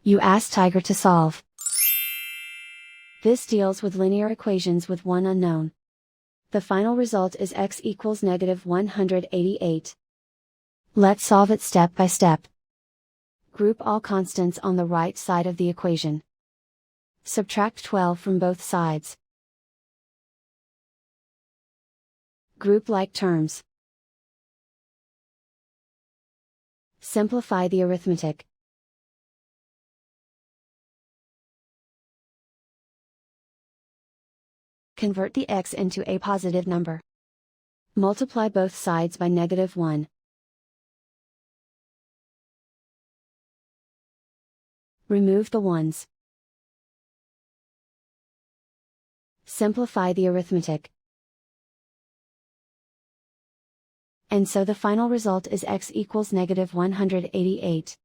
You ask Tiger to solve. This deals with linear equations with one unknown. The final result is x equals -188. Let's solve it step by step. Group all constants on the right side of the equation. Subtract 12 from both sides. Group like terms. Simplify the arithmetic. Convert the x into a positive number. Multiply both sides by -1. Remove the ones. Simplify the arithmetic. And so the final result is x equals -188.